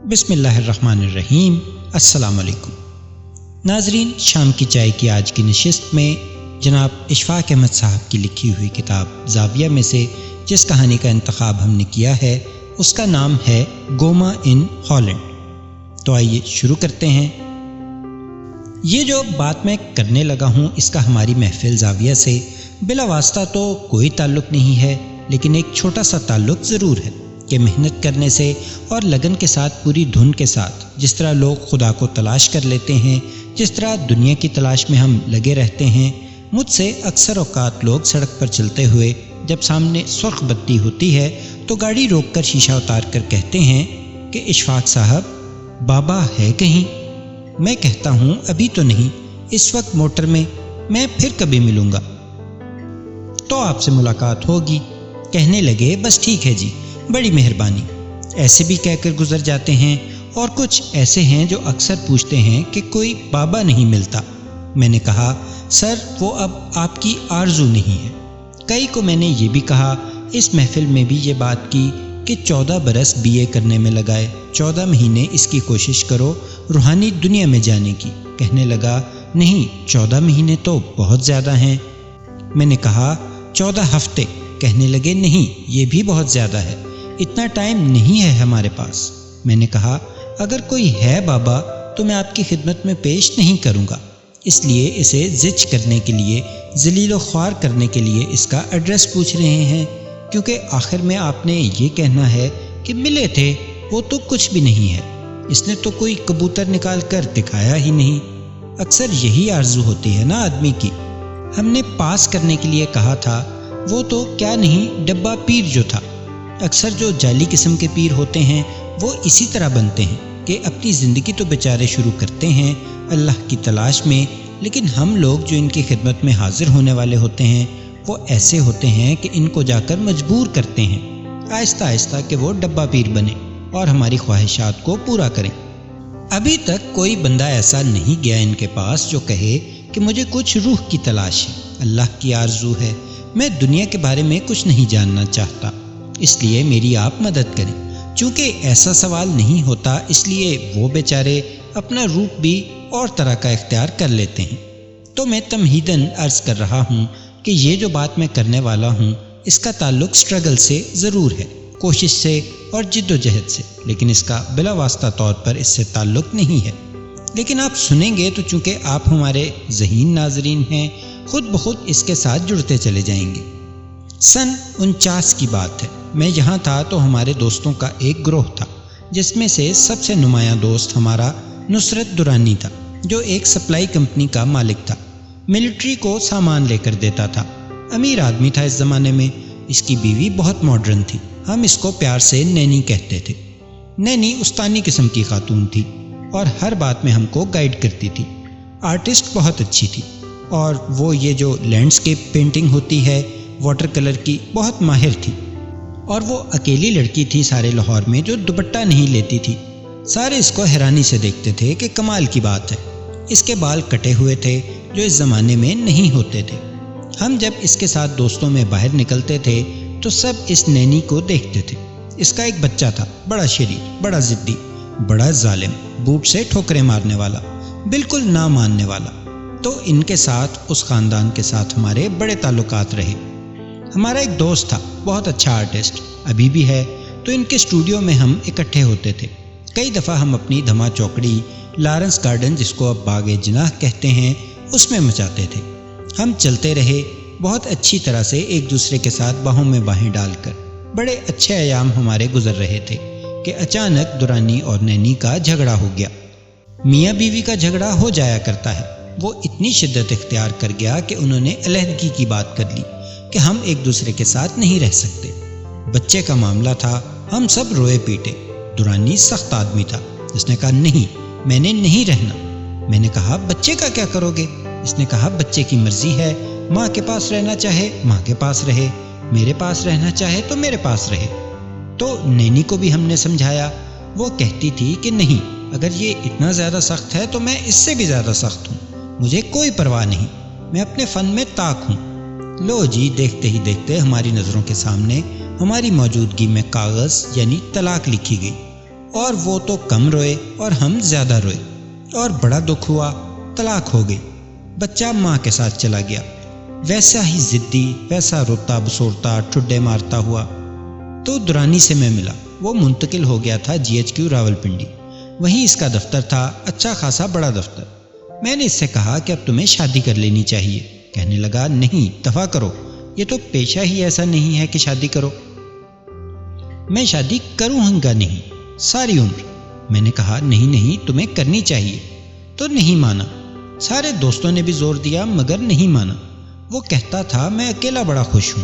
بسم اللہ الرحمن الرحیم۔ السلام علیکم ناظرین، شام کی چائے کی آج کی نشست میں جناب اشفاق احمد صاحب کی لکھی ہوئی کتاب زاویہ میں سے جس کہانی کا انتخاب ہم نے کیا ہے اس کا نام ہے گوما ان ہالینڈ۔ تو آئیے شروع کرتے ہیں۔ یہ جو بات میں کرنے لگا ہوں اس کا ہماری محفل زاویہ سے بلا واسطہ تو کوئی تعلق نہیں ہے، لیکن ایک چھوٹا سا تعلق ضرور ہے کہ محنت کرنے سے اور لگن کے ساتھ پوری دھن کے ساتھ جس طرح لوگ خدا کو تلاش کر لیتے ہیں، جس طرح دنیا کی تلاش میں ہم لگے رہتے ہیں، مجھ سے اکثر اوقات لوگ سڑک پر چلتے ہوئے جب سامنے سرخ بتی ہوتی ہے تو گاڑی روک کر شیشہ اتار کر کہتے ہیں کہ اشفاق صاحب بابا ہے کہیں؟ میں کہتا ہوں ابھی تو نہیں، اس وقت موٹر میں پھر کبھی ملوں گا تو آپ سے ملاقات ہوگی۔ کہنے لگے بس ٹھیک ہے جی، بڑی مہربانی۔ ایسے بھی کہہ کر گزر جاتے ہیں، اور کچھ ایسے ہیں جو اکثر پوچھتے ہیں کہ کوئی بابا نہیں ملتا۔ میں نے کہا سر وہ اب آپ کی آرزو نہیں ہے۔ کئی کو میں نے یہ بھی کہا، اس محفل میں بھی یہ بات کی کہ 14 برس BA کرنے میں لگائے، 14 مہینے اس کی کوشش کرو روحانی دنیا میں جانے کی۔ کہنے لگا نہیں 14 مہینے تو بہت زیادہ ہیں۔ میں نے کہا 14 ہفتے۔ کہنے لگے نہیں یہ بھی بہت زیادہ ہے، اتنا ٹائم نہیں ہے ہمارے پاس۔ میں نے کہا اگر کوئی ہے بابا تو میں آپ کی خدمت میں پیش نہیں کروں گا، اس لیے اسے زچ کرنے کے لیے، ذلیل و خوار کرنے کے لیے اس کا ایڈریس پوچھ رہے ہیں، کیونکہ آخر میں آپ نے یہ کہنا ہے کہ ملے تھے، وہ تو کچھ بھی نہیں ہے، اس نے تو کوئی کبوتر نکال کر دکھایا ہی نہیں۔ اکثر یہی آرزو ہوتی ہے نا آدمی کی۔ ہم نے پاس کرنے کے لیے کہا تھا، وہ تو کیا نہیں ڈبہ پیر جو تھا۔ اکثر جو جعلی قسم کے پیر ہوتے ہیں وہ اسی طرح بنتے ہیں کہ اپنی زندگی تو بیچارے شروع کرتے ہیں اللہ کی تلاش میں، لیکن ہم لوگ جو ان کی خدمت میں حاضر ہونے والے ہوتے ہیں وہ ایسے ہوتے ہیں کہ ان کو جا کر مجبور کرتے ہیں آہستہ آہستہ کہ وہ ڈبہ پیر بنے اور ہماری خواہشات کو پورا کریں۔ ابھی تک کوئی بندہ ایسا نہیں گیا ان کے پاس جو کہے کہ مجھے کچھ روح کی تلاش ہے، اللہ کی آرزو ہے، میں دنیا کے بارے میں کچھ نہیں جاننا چاہتا، اس لیے میری آپ مدد کریں۔ چونکہ ایسا سوال نہیں ہوتا اس لیے وہ بیچارے اپنا روپ بھی اور طرح کا اختیار کر لیتے ہیں۔ تو میں تمہیداً عرض کر رہا ہوں کہ یہ جو بات میں کرنے والا ہوں اس کا تعلق سٹرگل سے ضرور ہے، کوشش سے اور جد و جہد سے، لیکن اس کا بلا واسطہ طور پر اس سے تعلق نہیں ہے۔ لیکن آپ سنیں گے تو چونکہ آپ ہمارے ذہین ناظرین ہیں، خود بخود اس کے ساتھ جڑتے چلے جائیں گے۔ سن 49 کی بات ہے، میں یہاں تھا تو ہمارے دوستوں کا ایک گروہ تھا جس میں سے سب سے نمایاں دوست ہمارا نصرت درانی تھا، جو ایک سپلائی کمپنی کا مالک تھا، ملٹری کو سامان لے کر دیتا تھا، امیر آدمی تھا اس زمانے میں۔ اس کی بیوی بہت ماڈرن تھی، ہم اس کو پیار سے نینی کہتے تھے۔ نینی استانی قسم کی خاتون تھی اور ہر بات میں ہم کو گائیڈ کرتی تھی۔ آرٹسٹ بہت اچھی تھی، اور وہ یہ جو لینڈسکیپ پینٹنگ ہوتی ہے واٹر کلر کی بہت ماہر تھی، اور وہ اکیلی لڑکی تھی سارے لاہور میں جو دوپٹہ نہیں لیتی تھی۔ سارے اس کو حیرانی سے دیکھتے تھے کہ کمال کی بات ہے۔ اس کے بال کٹے ہوئے تھے جو اس زمانے میں نہیں ہوتے تھے۔ ہم جب اس کے ساتھ دوستوں میں باہر نکلتے تھے تو سب اس نینی کو دیکھتے تھے۔ اس کا ایک بچہ تھا، بڑا شریر، بڑا ضدی، بڑا ظالم، بوٹ سے ٹھوکریں مارنے والا، بالکل نہ ماننے والا۔ تو ان کے ساتھ، اس خاندان کے ساتھ ہمارے بڑے تعلقات رہے۔ ہمارا ایک دوست تھا بہت اچھا آرٹسٹ، ابھی بھی ہے، تو ان کے اسٹوڈیو میں ہم اکٹھے ہوتے تھے۔ کئی دفعہ ہم اپنی دھما چوکڑی لارنس گارڈن، جس کو اب باغ جناح کہتے ہیں، اس میں مچاتے تھے۔ ہم چلتے رہے بہت اچھی طرح سے ایک دوسرے کے ساتھ باہوں میں باہیں ڈال کر۔ بڑے اچھے ایام ہمارے گزر رہے تھے کہ اچانک درانی اور نینی کا جھگڑا ہو گیا۔ میاں بیوی کا جھگڑا ہو جایا کرتا ہے، وہ اتنی شدت اختیار کر گیا کہ انہوں نے علیحدگی کی بات کر لی کہ ہم ایک دوسرے کے ساتھ نہیں رہ سکتے۔ بچے کا معاملہ تھا، ہم سب روئے پیٹے۔ درانی سخت آدمی تھا، اس نے کہا نہیں میں نے نہیں رہنا۔ میں نے کہا بچے کا کیا کرو گے؟ اس نے کہا بچے کی مرضی ہے، ماں کے پاس رہنا چاہے ماں کے پاس رہے، میرے پاس رہنا چاہے تو میرے پاس رہے۔ تو نینی کو بھی ہم نے سمجھایا، وہ کہتی تھی کہ نہیں، اگر یہ اتنا زیادہ سخت ہے تو میں اس سے بھی زیادہ سخت ہوں، مجھے کوئی پرواہ نہیں، میں اپنے فن میں طاق ہوں۔ لو جی، دیکھتے ہی دیکھتے ہماری نظروں کے سامنے ہماری موجودگی میں کاغذ یعنی طلاق لکھی گئی، اور وہ تو کم روئے اور ہم زیادہ روئے، اور بڑا دکھ ہوا، طلاق ہو گئی، بچہ ماں کے ساتھ چلا گیا، ویسا ہی ضدی، ویسا روتا بسورتا ٹھڈے مارتا ہوا۔ تو درانی سے میں ملا، وہ منتقل ہو گیا تھا GHQ راولپنڈی، وہیں اس کا دفتر تھا، اچھا خاصا بڑا دفتر۔ میں نے اس سے کہا کہ اب تمہیں شادی کر لینی چاہیے۔ کہنے لگا نہیں، دفع کرو، یہ تو پیشہ ہی ایسا نہیں ہے کہ شادی کرو۔ میں شادی کروں گا نہیں، ساری عمر۔ میں نے کہا نہیں تمہیں کرنی چاہیے، تو نہیں مانا۔ سارے دوستوں نے بھی زور دیا مگر نہیں مانا۔ وہ کہتا تھا میں اکیلا بڑا خوش ہوں،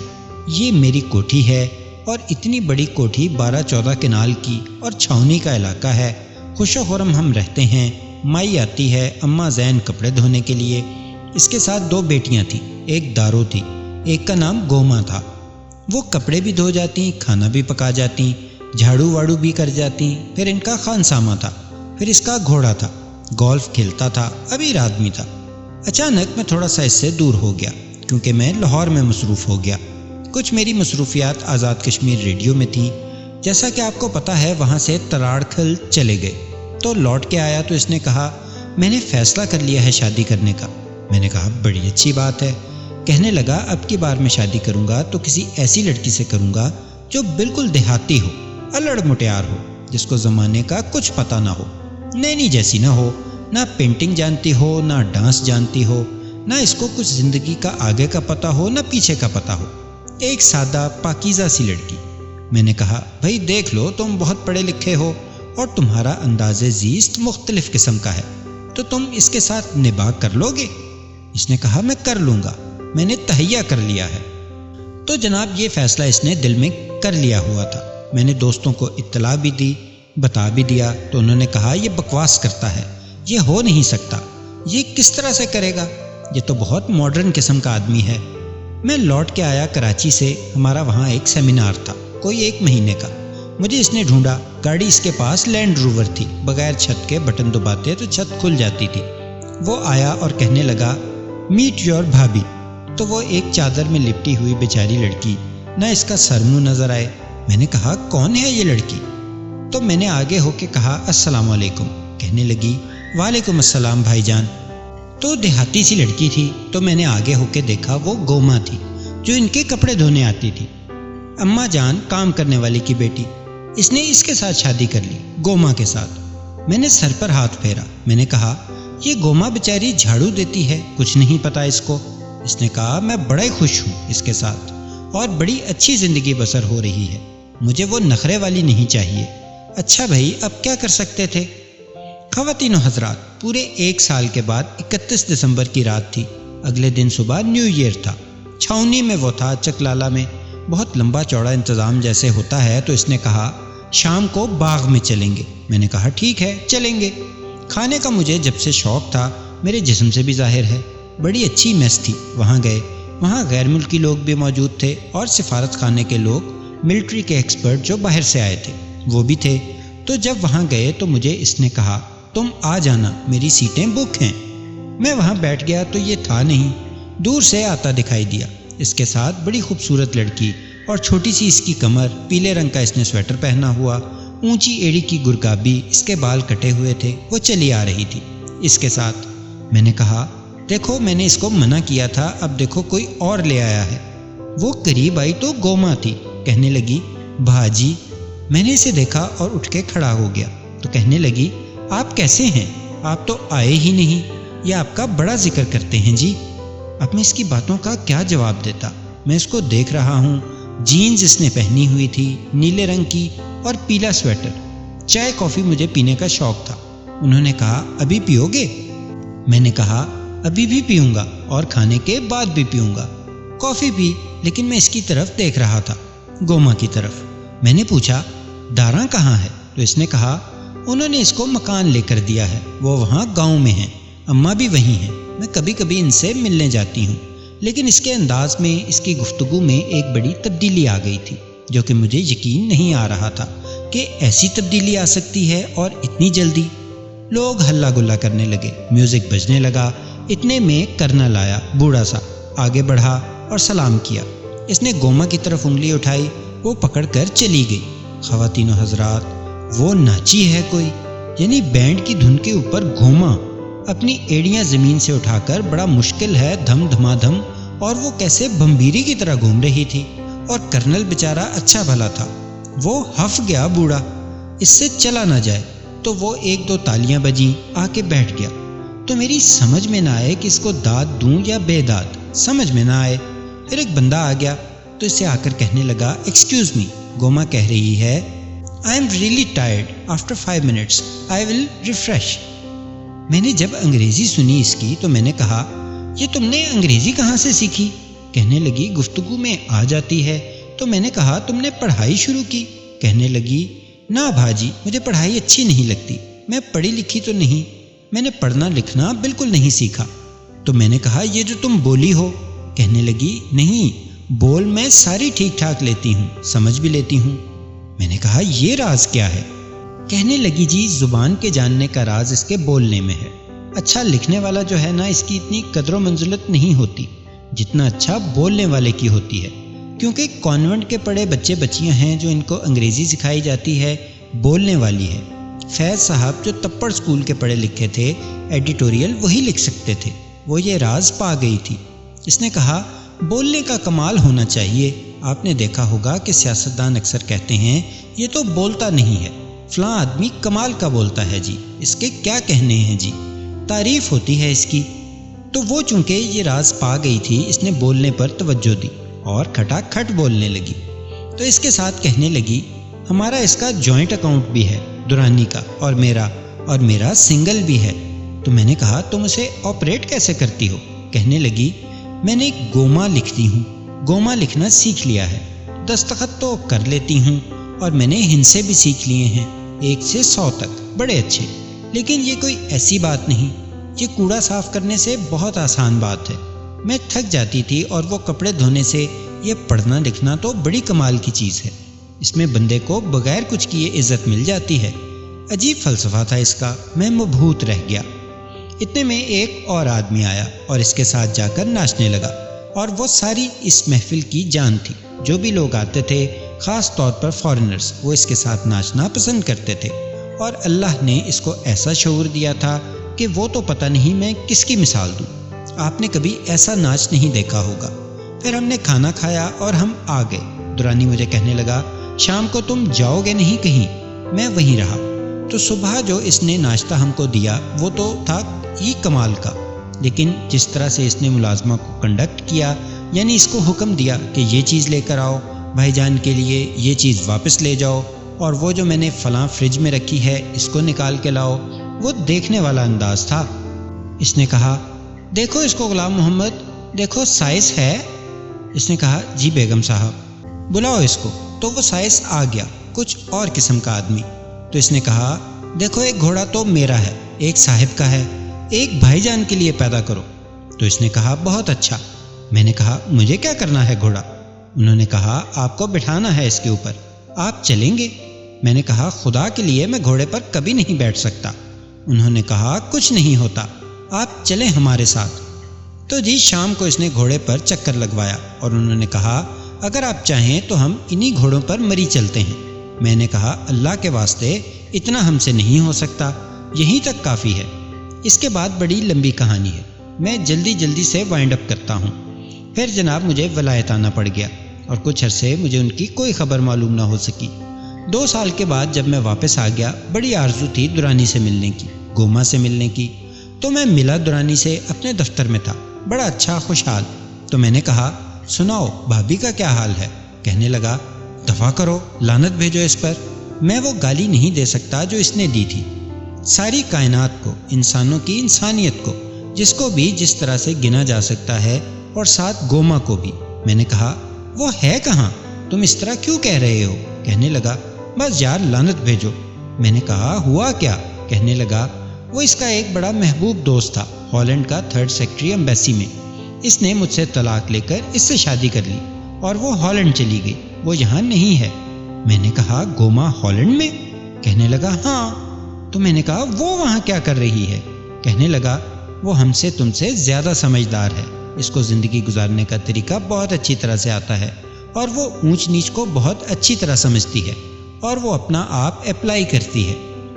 یہ میری کوٹھی ہے، اور اتنی بڑی کوٹھی 12-14 کنال کی، اور چھاؤنی کا علاقہ ہے، خوش و خرم ہم رہتے ہیں۔ مائی آتی ہے، اماں زین کپڑے دھونے کے لیے، اس کے ساتھ 2 بیٹیاں تھیں، ایک دارو تھی، ایک کا نام گوما تھا۔ وہ کپڑے بھی دھو جاتی، کھانا بھی پکا جاتی، جھاڑو واڑو بھی کر جاتی۔ پھر ان کا خانسامہ تھا، پھر اس کا گھوڑا تھا، گولف کھیلتا تھا، امیر آدمی تھا۔ اچانک میں تھوڑا سا اس سے دور ہو گیا، کیونکہ میں لاہور میں مصروف ہو گیا۔ کچھ میری مصروفیات آزاد کشمیر ریڈیو میں تھیں، جیسا کہ آپ کو پتہ ہے وہاں سے تراڑکھل چلے گئے۔ تو لوٹ کے آیا تو اس نے کہا میں نے فیصلہ کر لیا ہے شادی کرنے کا۔ میں نے کہا بڑی اچھی بات ہے۔ کہنے لگا اب کی بار میں شادی کروں گا تو کسی ایسی لڑکی سے کروں گا جو بالکل دیہاتی ہو، الڑ مٹیار ہو، جس کو زمانے کا کچھ پتہ نہ ہو، نینی جیسی نہ ہو، نہ پینٹنگ جانتی ہو، نہ ڈانس جانتی ہو، نہ اس کو کچھ زندگی کا آگے کا پتہ ہو، نہ پیچھے کا پتہ ہو، ایک سادہ پاکیزہ سی لڑکی۔ میں نے کہا بھائی دیکھ لو، تم بہت پڑھے لکھے ہو اور تمہارا انداز زیست مختلف قسم کا ہے، تو تم اس کے ساتھ نباہ کر لو گے؟ اس نے کہا میں کر لوں گا، میں نے تہیہ کر لیا ہے۔ تو جناب یہ فیصلہ اس نے دل میں کر لیا ہوا تھا۔ میں نے دوستوں کو اطلاع بھی دی، بتا بھی دیا، تو انہوں نے کہا یہ بکواس کرتا ہے، یہ ہو نہیں سکتا، یہ کس طرح سے کرے گا، یہ تو بہت ماڈرن قسم کا آدمی ہے۔ میں لوٹ کے آیا کراچی سے، ہمارا وہاں ایک سیمینار تھا، کوئی 1 مہینے کا۔ مجھے اس نے ڈھونڈا، گاڑی اس کے پاس لینڈ روور تھی، بغیر چھت کے بٹن دباتے تو چھت کھل جاتی تھی۔ وہ آیا اور کہنے لگا میٹ یور بھابھی۔ تو وہ ایک چادر میں لپٹی ہوئی بیچاری لڑکی، نہ اس کا سر منہ نظر آئے۔ میں نے کہا کون ہے یہ لڑکی؟ تو میں نے آگے ہو کے کہا السلام علیکم۔ کہنے لگی وعلیکم السلام بھائی جان۔ تو دیہاتی سی لڑکی تھی، تو میں نے آگے ہو کے دیکھا وہ گوما تھی، جو ان کے کپڑے دھونے آتی تھی، اماں جان کام کرنے والی کی بیٹی۔ اس نے اس کے ساتھ شادی کر لی، گوما کے ساتھ۔ میں نے سر پر ہاتھ پھیرا، میں نے کہا یہ گوما بیچاری جھاڑو دیتی ہے، کچھ نہیں پتا اس کو۔ اس نے کہا میں بڑا ہی خوش ہوں اس کے ساتھ، اور بڑی اچھی زندگی بسر ہو رہی ہے، مجھے وہ نخرے والی نہیں چاہیے۔ اچھا بھائی اب کیا کر سکتے تھے؟ خواتین و حضرات، پورے 1 سال کے بعد 31 دسمبر کی رات تھی۔ اگلے دن صبح نیو ایئر تھا۔ چھاؤنی میں وہ تھا، چکلالہ میں، بہت لمبا چوڑا انتظام جیسے ہوتا ہے۔ تو اس نے کہا شام کو باغ میں چلیں گے۔ میں نے کہا ٹھیک ہے چلیں گے۔ کھانے کا مجھے جب سے شوق تھا، میرے جسم سے بھی ظاہر ہے۔ بڑی اچھی میس تھی، وہاں گئے، وہاں غیر ملکی لوگ بھی موجود تھے، اور سفارت خانے کے لوگ، ملٹری کے ایکسپرٹ جو باہر سے آئے تھے وہ بھی تھے۔ تو جب وہاں گئے تو مجھے اس نے کہا تم آ جانا، میری سیٹیں بک ہیں۔ میں وہاں بیٹھ گیا تو یہ تھا نہیں، دور سے آتا دکھائی دیا۔ اس کے ساتھ بڑی خوبصورت لڑکی، اور چھوٹی سی اس کی کمر، پیلے رنگ کا اس نے سویٹر پہنا ہوا، اونچی ایڑی کی گرگابی، اس کے بال کٹے ہوئے تھے، وہ چلی آ رہی تھی اس کے ساتھ۔ میں نے کہا دیکھو میں نے اس کو منع کیا تھا، اب دیکھو کوئی اور لے آیا ہے۔ وہ قریب آئی تو گوما تھی۔ کہنے لگی بھاجی۔ میں نے اسے دیکھا اور اٹھ کے کھڑا ہو گیا۔ تو کہنے لگی آپ کیسے ہیں؟ آپ تو آئے ہی نہیں، یہ آپ کا بڑا ذکر کرتے ہیں جی۔ اب میں اس کی باتوں کا کیا جواب دیتا؟ میں اس کو دیکھ رہا ہوں، جینز اس نے پہنی ہوئی تھی، نیلے رنگ کی، اور پیلا سویٹر۔ چائے کافی مجھے پینے کا شوق تھا۔ انہوں نے کہا ابھی پیو گے؟ میں نے کہا ابھی بھی پیوں گا، اور کھانے کے بعد بھی پیوں گا۔ کافی پی، لیکن میں اس کی طرف دیکھ رہا تھا، گوما کی طرف۔ میں نے پوچھا داراں کہاں ہے؟ تو اس نے کہا انہوں نے اس کو مکان لے کر دیا ہے، وہ وہاں گاؤں میں ہیں، اماں بھی وہیں ہیں، میں کبھی کبھی ان سے ملنے جاتی ہوں۔ لیکن اس کے انداز میں، اس کی گفتگو میں ایک بڑی تبدیلی آ گئی تھی، جو کہ مجھے یقین نہیں آ رہا تھا کہ ایسی تبدیلی آ سکتی ہے اور اتنی جلدی۔ لوگ ہلہ گلا کرنے لگے، میوزک بجنے لگا۔ اتنے میں کرنل آیا، بوڑھا سا، آگے بڑھا اور سلام کیا۔ اس نے گوما کی طرف انگلی اٹھائی، وہ پکڑ کر چلی گئی۔ خواتین و حضرات، وہ ناچی ہے کوئی، یعنی بینڈ کی دھن کے اوپر گھوما، اپنی ایڑیاں زمین سے اٹھا کر بڑا مشکل ہے دھم دھما دھم، اور وہ کیسے بمبیری کی طرح گھوم رہی تھی۔ اور کرنل بیچارہ اچھا بھلا تھا، وہ ہف گیا بوڑھا، اس سے چلا نہ جائے، تو وہ ایک دو تالیاں بجیں، آ کے بیٹھ گیا۔ تو میری سمجھ میں نہ آئے کہ اس کو داد دوں یا بے داد، سمجھ میں نہ آئے۔ پھر ایک بندہ آ گیا تو اسے آ کر کہنے لگا، ایکسکیوز می، گوما کہہ رہی ہے I am really tired. After 5 minutes, I will refresh. میں نے جب انگریزی سنی اس کی تو میں نے کہا، یہ تم نے انگریزی کہاں سے سیکھی؟ کہنے لگی گفتگو میں آ جاتی ہے۔ تو میں نے کہا تم نے پڑھائی شروع کی؟ کہنے لگی نہ بھاجی، مجھے پڑھائی اچھی نہیں لگتی، میں پڑھی لکھی تو نہیں، میں نے پڑھنا لکھنا بالکل نہیں سیکھا۔ تو میں نے کہا یہ جو تم بولی ہو؟ کہنے لگی نہیں، بول میں ساری ٹھیک ٹھاک لیتی ہوں، سمجھ بھی لیتی ہوں۔ میں نے کہا یہ راز کیا ہے؟ کہنے لگی جی زبان کے جاننے کا راز اس کے بولنے میں ہے۔ اچھا لکھنے والا جو ہے نا، اس کی اتنی قدر و منزلت نہیں ہوتی جتنا اچھا بولنے والے کی ہوتی ہے، کیونکہ کانوینٹ کے پڑھے بچے بچیاں ہیں جو ان کو انگریزی سکھائی جاتی ہے، بولنے والی ہے۔ فیض صاحب جو تپڑ اسکول کے پڑھے لکھے تھے، ایڈیٹوریل وہی لکھ سکتے تھے، وہ یہ راز پا گئی تھی۔ اس نے کہا بولنے کا کمال ہونا چاہیے۔ آپ نے دیکھا ہوگا کہ سیاستدان اکثر کہتے ہیں یہ تو بولتا نہیں ہے، فلاں آدمی کمال کا بولتا ہے جی، اس کے کیا کہنے ہیں جی، تعریف ہوتی ہے اس کی۔ تو وہ چونکہ یہ راز پا گئی تھی، اس نے بولنے پر توجہ دی اور کھٹا کھٹ بولنے لگی۔ تو اس کے ساتھ کہنے لگی ہمارا اس کا جوائنٹ اکاؤنٹ بھی ہے، دورانی کا اور میرا سنگل بھی ہے۔ تو میں نے کہا تم اسے آپریٹ کیسے کرتی ہو؟ کہنے لگی میں نے گوما لکھتی ہوں، گوما لکھنا سیکھ لیا ہے، دستخط تو کر لیتی ہوں، اور میں نے ہندسے بھی سیکھ لیے ہیں 1 سے 100 تک، بڑے اچھے۔ لیکن یہ کوئی ایسی بات نہیں، یہ کوڑا صاف کرنے سے بہت آسان بات ہے۔ میں تھک جاتی تھی، اور وہ کپڑے دھونے سے یہ پڑھنا لکھنا تو بڑی کمال کی چیز ہے، اس میں بندے کو بغیر کچھ کیے عزت مل جاتی ہے۔ عجیب فلسفہ تھا اس کا، میں مبہوت رہ گیا۔ اتنے میں ایک اور آدمی آیا اور اس کے ساتھ جا کر ناچنے لگا، اور وہ ساری اس محفل کی جان تھی۔ جو بھی لوگ آتے تھے، خاص طور پر فارنرز، وہ اس کے ساتھ ناچنا پسند کرتے تھے، اور اللہ نے اس کو ایسا شعور دیا تھا کہ وہ تو پتہ نہیں میں کس کی مثال دوں۔ آپ نے کبھی ایسا ناچ نہیں دیکھا ہوگا۔ پھر ہم نے کھانا کھایا اور ہم آ گئے۔ دورانی مجھے کہنے لگا شام کو تم جاؤ گے نہیں کہیں؟ میں وہیں رہا۔ تو صبح جو اس نے ناشتہ ہم کو دیا وہ تو تھا ہی کمال کا، لیکن جس طرح سے اس نے ملازمہ کو کنڈکٹ کیا، یعنی اس کو حکم دیا کہ یہ چیز لے کر آؤ، بھائی جان کے لیے یہ چیز واپس لے جاؤ، اور وہ جو میں نے فلاں فریج میں رکھی ہے اس کو نکال کے لاؤ، وہ دیکھنے والا انداز تھا۔ اس نے کہا دیکھو اس کو غلام محمد، دیکھو سائز ہے۔ اس نے کہا جی بیگم صاحب، بلاؤ اس کو۔ تو وہ سائز آ گیا، کچھ اور قسم کا آدمی۔ تو اس نے کہا دیکھو ایک گھوڑا تو میرا ہے، ایک صاحب کا ہے، ایک بھائی جان کے لیے پیدا کرو۔ تو اس نے کہا بہت اچھا۔ میں نے کہا مجھے کیا کرنا ہے گھوڑا؟ انہوں نے کہا آپ کو بٹھانا ہے اس کے اوپر، آپ چلیں گے؟ میں نے کہا خدا کے لیے میں گھوڑے پر کبھی نہیں بیٹھ سکتا۔ انہوں نے کہا کچھ نہیں ہوتا، آپ چلیں ہمارے ساتھ۔ تو جی شام کو اس نے گھوڑے پر چکر لگوایا، اور انہوں نے کہا اگر آپ چاہیں تو ہم انہی گھوڑوں پر مری چلتے ہیں۔ میں نے کہا اللہ کے واسطے اتنا ہم سے نہیں ہو سکتا، یہیں تک کافی ہے۔ اس کے بعد بڑی لمبی کہانی ہے، میں جلدی سے وائنڈ اپ کرتا ہوں۔ پھر جناب مجھے ولایت آنا پڑ گیا، اور کچھ عرصے مجھے ان کی کوئی خبر معلوم نہ ہو سکی۔ 2 سال کے بعد جب میں واپس آ گیا، بڑی آرزو تھی دورانی سے ملنے کی، گوما سے ملنے کی۔ تو میں ملا دورانی سے، اپنے دفتر میں تھا، بڑا اچھا خوشحال۔ تو میں نے کہا سناؤ بھابھی کا کیا حال ہے؟ کہنے لگا دفع کرو، لعنت بھیجو اس پر، میں وہ گالی نہیں دے سکتا جو اس نے دی تھی۔ ساری کائنات کو، انسانوں کی انسانیت کو، جس کو بھی جس طرح سے گنا جا سکتا ہے، اور ساتھ گوما کو بھی۔ میں نے کہا وہ ہے کہاں؟ تم اس طرح کیوں کہہ رہے ہو؟ کہنے لگا بس یار لعنت بھیجو۔ میں نے کہا ہوا کیا؟ کہنے لگا وہ اس کا ایک بڑا محبوب دوست تھا، ہالینڈ کا 3rd سیکٹری ایمبیسی میں۔ اس نے مجھ سے طلاق لے کر اس سے شادی کر لی، اور وہ ہالینڈ چلی گئی، وہ یہاں نہیں ہے۔ میں نے کہا گوما ہالینڈ میں؟ کہنے لگا ہاں۔ تو میں نے کہا وہ وہاں کیا کر رہی ہے؟ کہنے لگا وہ ہم سے تم سے زیادہ سمجھدار ہے، اس کو زندگی گزارنے کا طریقہ بہت اچھی طرح سے آتا ہے، اور وہ اونچ نیچ کو بہت اچھی طرح سمجھتی ہے، اور وہ اپنا آپ اپلائی کرتی ہے۔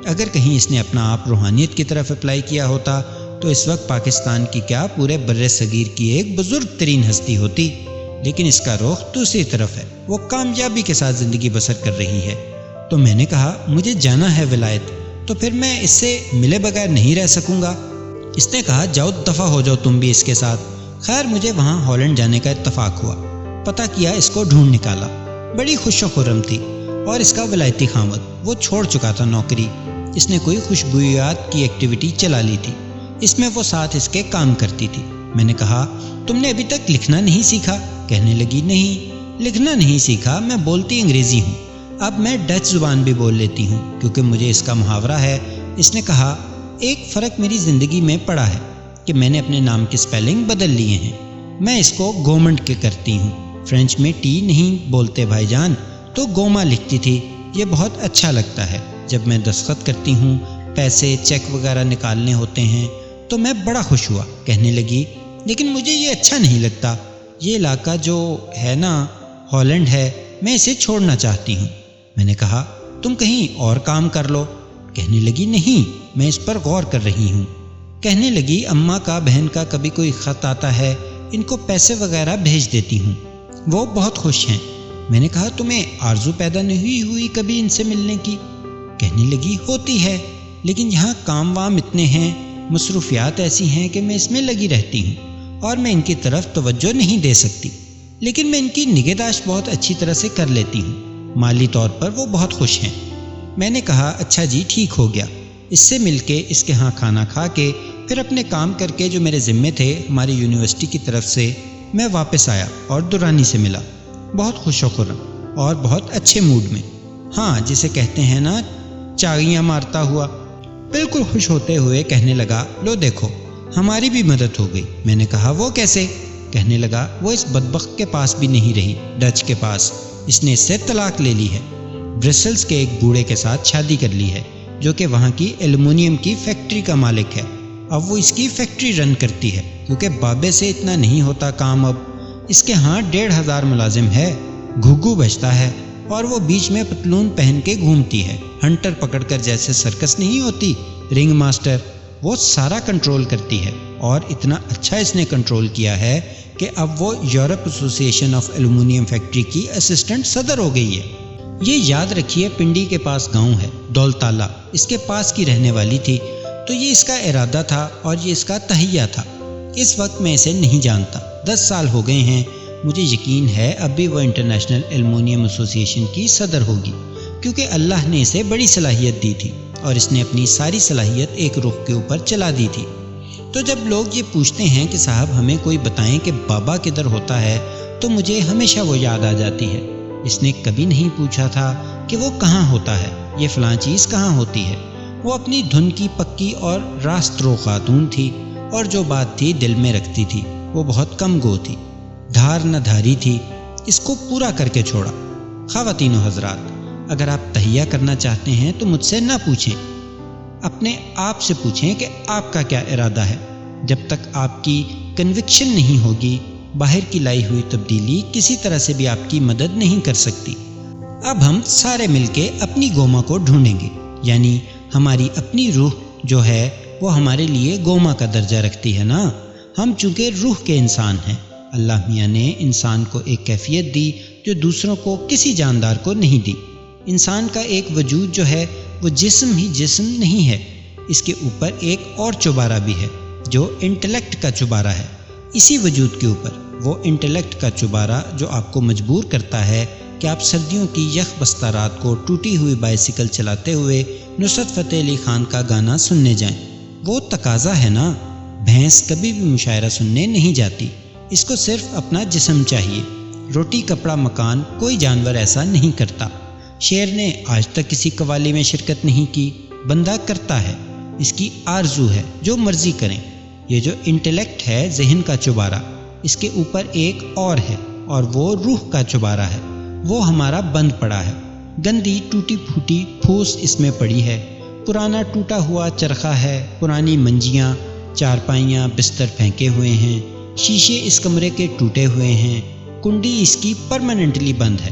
اگر کہیں اس نے اپنا آپ روحانیت کی طرف اپلائی کیا ہوتا تو اس وقت پاکستان کی کیا پورے بر صغیر کی ایک بزرگ ترین ہستی ہوتی، لیکن اس کا رخ دوسری طرف ہے، وہ کامیابی کے ساتھ زندگی بسر کر رہی ہے۔ تو میں نے کہا مجھے جانا ہے ولایت، تو پھر میں اس سے ملے بغیر نہیں رہ سکوں گا۔ اس نے کہا جاؤ دفع ہو جاؤ تم بھی اس کے ساتھ۔ خیر مجھے وہاں ہالینڈ جانے کا اتفاق ہوا، پتہ کیا، اس کو ڈھونڈ نکالا۔ بڑی خوش و خرم تھی، اور اس کا ولایتی خامد، وہ چھوڑ چکا تھا نوکری۔ اس نے کوئی خوشبویات کی ایکٹیویٹی چلا لی تھی، اس میں وہ ساتھ اس کے کام کرتی تھی۔ میں نے کہا تم نے ابھی تک لکھنا نہیں سیکھا؟ کہنے لگی نہیں، لکھنا نہیں سیکھا، میں بولتی انگریزی ہوں، اب میں ڈچ زبان بھی بول لیتی ہوں کیونکہ مجھے اس کا محاورہ ہے۔ اس نے کہا ایک فرق میری زندگی میں پڑا ہے کہ میں نے اپنے نام کے سپیلنگ بدل لیے ہیں، میں اس کو گورنمنٹ کے کرتی ہوں، فرینچ میں ٹی نہیں بولتے بھائی جان، تو گوما لکھتی تھی، یہ بہت اچھا لگتا ہے۔ جب میں دستخط کرتی ہوں، پیسے چیک وغیرہ نکالنے ہوتے ہیں تو میں بڑا خوش ہوا۔ کہنے لگی لیکن مجھے یہ اچھا نہیں لگتا، یہ علاقہ جو ہے نا ہالینڈ ہے، میں اسے چھوڑنا چاہتی ہوں۔ میں نے کہا تم کہیں اور کام کر لو۔ کہنے لگی نہیں، میں اس پر غور کر رہی ہوں۔ کہنے لگی اماں کا بہن کا کبھی کوئی خط آتا ہے، ان کو پیسے وغیرہ بھیج دیتی ہوں، وہ بہت خوش ہیں۔ میں نے کہا تمہیں آرزو پیدا نہیں ہوئی کبھی ان سے ملنے کی؟ کہنے لگی ہوتی ہے، لیکن یہاں کام وام اتنے ہیں، مصروفیات ایسی ہیں کہ میں اس میں لگی رہتی ہوں اور میں ان کی طرف توجہ نہیں دے سکتی، لیکن میں ان کی نگہداشت بہت اچھی طرح سے کر لیتی ہوں، مالی طور پر وہ بہت خوش ہیں۔ میں نے کہا اچھا جی ٹھیک ہو گیا۔ اس سے مل کے، اس کے ہاں کھانا کھا کے، پھر اپنے کام کر کے جو میرے ذمے تھے ہماری یونیورسٹی کی طرف سے، میں واپس آیا اور دورانی سے ملا، بہت خوش و خرم اور بہت اچھے موڈ میں، ہاں جسے کہتے ہیں نا چاغیاں مارتا ہوا۔ بالکل خوش ہوتے ہوئے کہنے لگا لو دیکھو ہماری بھی مدد ہو گئی۔ میں نے کہا وہ کیسے؟ کہنے لگا وہ اس بدبخت کے پاس بھی نہیں رہی، ڈچ کے پاس، اس نے اس سے طلاق لے لی ہے، برسلز کے ایک بوڑھے کے ساتھ شادی کر لی ہے جو کہ وہاں کی ایلومینیم کی فیکٹری کا مالک ہے، اب وہ اس کی فیکٹری رن کرتی ہے کیونکہ بابے سے اتنا نہیں ہوتا کام، اب اس کے ہاں 1500 ملازم ہے، گھگو بجتا ہے اور وہ بیچ میں پتلون پہن کے گھومتی ہے، ہنٹر پکڑ کر جیسے سرکس نہیں ہوتی، رنگ ماسٹر، وہ سارا کنٹرول کرتی ہے، اور اتنا اچھا اس نے کنٹرول کیا ہے کہ اب وہ یورپ ایسوسی ایشن آف ایلومینیم فیکٹری کی اسسٹنٹ صدر ہو گئی ہے۔ یہ یاد رکھیے پنڈی کے پاس گاؤں ہے، دولتالہ، اس کے پاس کی رہنے والی تھی، تو یہ اس کا ارادہ تھا اور یہ اس کا تہیہ تھا۔ اس وقت میں اسے نہیں جانتا، 10 سال ہو گئے ہیں، مجھے یقین ہے اب بھی وہ انٹرنیشنل ایلومینیم ایسوسی ایشن کی صدر ہوگی، کیونکہ اللہ نے اسے بڑی صلاحیت دی تھی اور اس نے اپنی ساری صلاحیت ایک رخ کے اوپر چلا دی تھی۔ تو جب لوگ یہ پوچھتے ہیں کہ صاحب ہمیں کوئی بتائیں کہ بابا کدھر ہوتا ہے، تو مجھے ہمیشہ وہ یاد آ جاتی ہے۔ اس نے کبھی نہیں پوچھا تھا کہ وہ کہاں ہوتا ہے، یہ فلاں چیز کہاں ہوتی ہے۔ وہ اپنی دھن کی پکی اور راست رو خاتون تھی، اور جو بات تھی دل میں رکھتی تھی، وہ بہت کم گو تھی، دھار نہ دھاری تھی، اس کو پورا کر کے چھوڑا۔ خواتین و حضرات، اگر آپ تہیہ کرنا چاہتے ہیں تو مجھ سے نہ پوچھیں، اپنے آپ سے پوچھیں کہ آپ کا کیا ارادہ ہے۔ جب تک آپ کی کنوکشن نہیں ہوگی، باہر کی لائی ہوئی تبدیلی کسی طرح سے بھی آپ کی مدد نہیں کر سکتی۔ اب ہم سارے مل کے اپنی گوما کو ڈھونڈیں گے، یعنی ہماری اپنی روح جو ہے وہ ہمارے لیے گوما کا درجہ رکھتی ہے نا۔ ہم چونکہ روح کے انسان ہیں، اللہ میاں نے انسان کو ایک کیفیت دی جو دوسروں کو کسی جاندار کو نہیں دی۔ انسان کا ایک وجود جو ہے وہ جسم ہی جسم نہیں ہے، اس کے اوپر ایک اور چوبارہ بھی ہے جو انٹلیکٹ کا چوبارہ ہے، اسی وجود کے اوپر وہ انٹلیکٹ کا چوبارہ جو آپ کو مجبور کرتا ہے کہ آپ سردیوں کی یخ بستہ رات کو ٹوٹی ہوئی بائسیکل چلاتے ہوئے نصرت فتح علی خان کا گانا سننے جائیں۔ وہ تقاضا ہے نا، بھینس کبھی بھی مشاعرہ سننے نہیں جاتی، اس کو صرف اپنا جسم چاہیے۔ روٹی کپڑا مکان کوئی جانور ایسا نہیں کرتا۔ شیر نے آج تک کسی قوالی میں شرکت نہیں کی، بندہ کرتا ہے، اس کی آرزو ہے، جو مرضی کریں۔ یہ جو انٹلیکٹ ہے، ذہن کا چوبارہ، اس کے اوپر ایک اور ہے، اور وہ روح کا چوبارہ ہے، وہ ہمارا بند پڑا ہے۔ گندی ٹوٹی پھوٹی پھوس اس میں پڑی ہے، پرانا ٹوٹا ہوا چرخہ ہے، پرانی منجیاں، چارپائیاں، بستر پھینکے ہوئے ہیں، شیشے اس کمرے کے ٹوٹے ہوئے ہیں، کنڈی اس کی پرماننٹلی بند ہے۔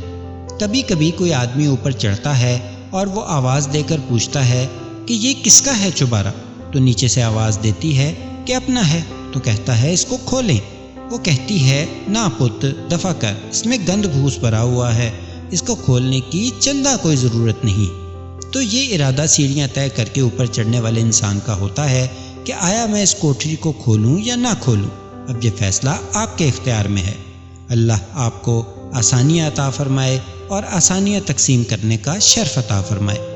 کبھی کبھی کوئی آدمی اوپر چڑھتا ہے اور وہ آواز دے کر پوچھتا ہے کہ یہ کس کا ہے چوبارہ؟ تو نیچے سے آواز دیتی ہے کہ اپنا ہے، تو کہتا ہے اس کو کھولیں۔ وہ کہتی ہے نا پت، دفع کر، اس میں گند بھوس بھرا ہوا ہے، اس کو کھولنے کی چندہ کوئی ضرورت نہیں۔ تو یہ ارادہ سیڑھیاں طے کر کے اوپر چڑھنے والے انسان کا ہوتا ہے کہ آیا میں اس کوٹری کو کھولوں یا نہ کھولوں، اب یہ فیصلہ آپ کے اختیار میں ہے۔ اللہ آپ کو آسانیاں عطا فرمائے اور آسانیاں تقسیم کرنے کا شرف عطا فرمائے۔